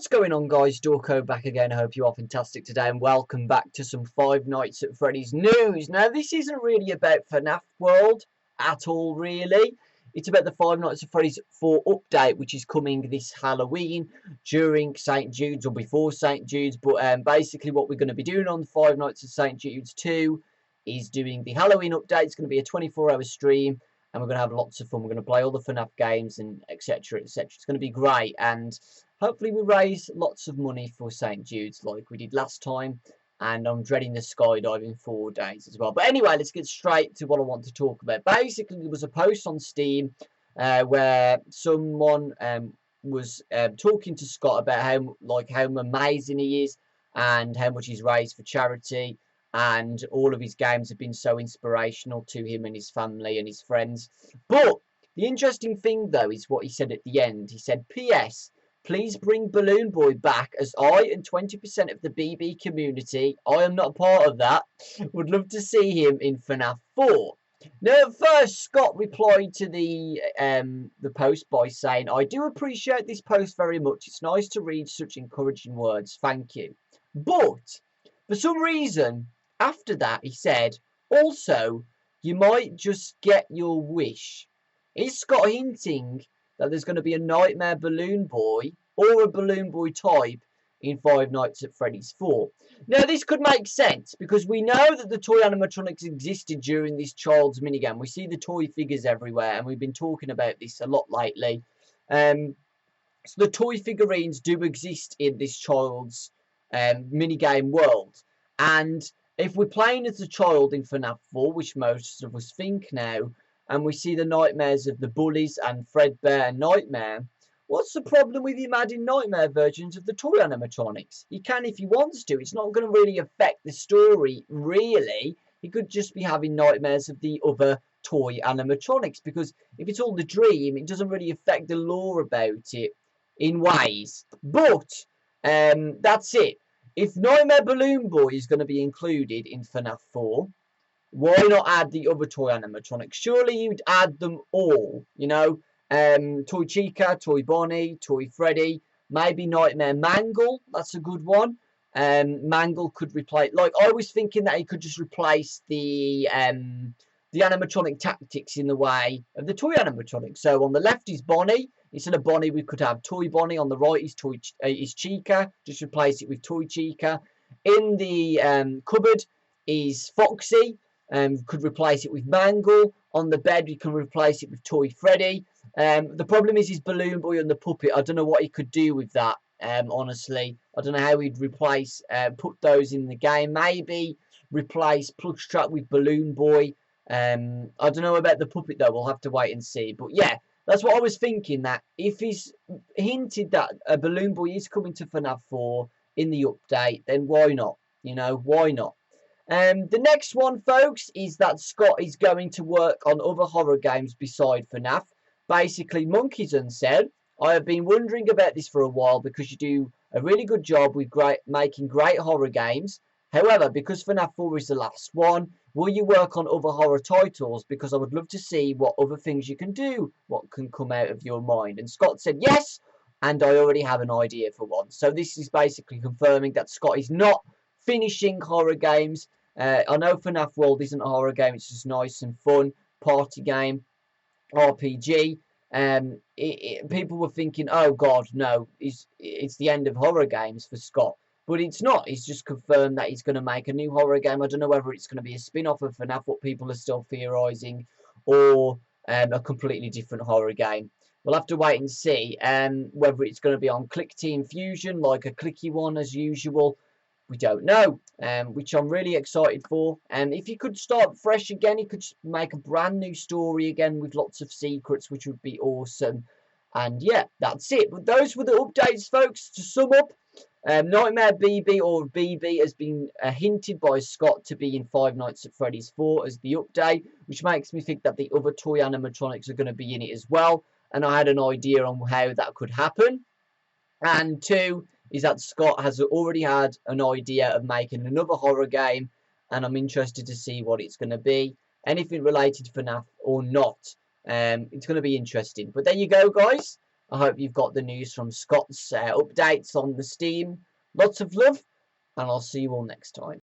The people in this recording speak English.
What's going on, guys? Dawkbro back again. I hope you are fantastic today, and welcome back to some Five Nights at Freddy's news. Now, this isn't really about FNaF World at all, really. It's about the Five Nights at Freddy's 4 update, which is coming this Halloween during St. Jude's or before St. Jude's. But basically, what we're going to be doing on Five Nights at St. Jude's 2 is doing the Halloween update. It's going to be a 24-hour stream, and we're going to have lots of fun. We're going to play all the FNaF games and etc. etc. It's going to be great, and hopefully we raise lots of money for St. Jude's like we did last time. And I'm dreading the skydiving 4 days as well. But anyway, let's get straight to what I want to talk about. Basically, there was a post on Steam where someone was talking to Scott about how amazing he is and how much he's raised for charity. And all of his games have been so inspirational to him and his family and his friends. But the interesting thing, though, is what he said at the end. He said, P.S. Please bring Balloon Boy back, as I and 20% of the BB community, I am not part of that, would love to see him in FNaF 4. Now, at first, Scott replied to the post by saying, I do appreciate this post very much. It's nice to read such encouraging words. Thank you. But, for some reason, after that, he said, also, you might just get your wish. Is Scott hinting that there's going to be a Nightmare Balloon Boy or a Balloon Boy type in Five Nights at Freddy's 4? Now, this could make sense because we know that the toy animatronics existed during this child's minigame. We see the toy figures everywhere, and we've been talking about this a lot lately. So the toy figurines do exist in this child's minigame world. And if we're playing as a child in FNaF 4, which most of us think now, and we see the nightmares of the bullies and Fredbear and Nightmare, what's the problem with him adding Nightmare versions of the toy animatronics? He can if he wants to. It's not going to really affect the story, really. He could just be having nightmares of the other toy animatronics, because if it's all the dream, it doesn't really affect the lore about it in ways. But that's it. If Nightmare Balloon Boy is going to be included in FNaF 4, why not add the other toy animatronics? Surely you'd add them all, you know. Toy Chica, Toy Bonnie, Toy Freddy, maybe Nightmare Mangle. That's a good one. Mangle could replace, like, I was thinking that he could just replace the animatronic tactics in the way of the toy animatronics. So on the left is Bonnie. Instead of Bonnie, we could have Toy Bonnie. On the right is Chica. Just replace it with Toy Chica. In the cupboard is Foxy. Could replace it with Mangle. On the bed, we can replace it with Toy Freddy. The problem is Balloon Boy and the puppet. I don't know what he could do with that, honestly. I don't know how he'd replace, put those in the game. Maybe replace Plugstrap with Balloon Boy. I don't know about the puppet, though. We'll have to wait and see. But yeah, that's what I was thinking, that if he's hinted that a Balloon Boy is coming to FNaF 4 in the update, then why not? You know, why not? The next one, folks, is that Scott is going to work on other horror games beside FNaF. Basically, Monkeyson said, I have been wondering about this for a while because you do a really good job with making great horror games. However, because FNaF 4 is the last one, will you work on other horror titles? Because I would love to see what other things you can do, what can come out of your mind. And Scott said yes, and I already have an idea for one. So this is basically confirming that Scott is not finishing horror games. I know FNaF World isn't a horror game, it's just nice and fun, party game, RPG. People were thinking, oh god, no, it's the end of horror games for Scott. But it's not. He's just confirmed that he's going to make a new horror game. I don't know whether it's going to be a spin-off of FNaF, what people are still theorising, or a completely different horror game. We'll have to wait and see whether it's going to be on Click Team Fusion, like a clicky one as usual. We don't know, which I'm really excited for. And if he could start fresh again, he could make a brand new story again with lots of secrets, which would be awesome. And yeah, that's it. But those were the updates, folks. To sum up, Nightmare BB or BB has been hinted by Scott to be in Five Nights at Freddy's 4 as the update, which makes me think that the other toy animatronics are going to be in it as well. And I had an idea on how that could happen. And 2 is that Scott has already had an idea of making another horror game, and I'm interested to see what it's going to be. Anything related to FNaF or not. It's going to be interesting. But there you go, guys. I hope you've got the news from Scott's updates on the Steam. Lots of love, and I'll see you all next time.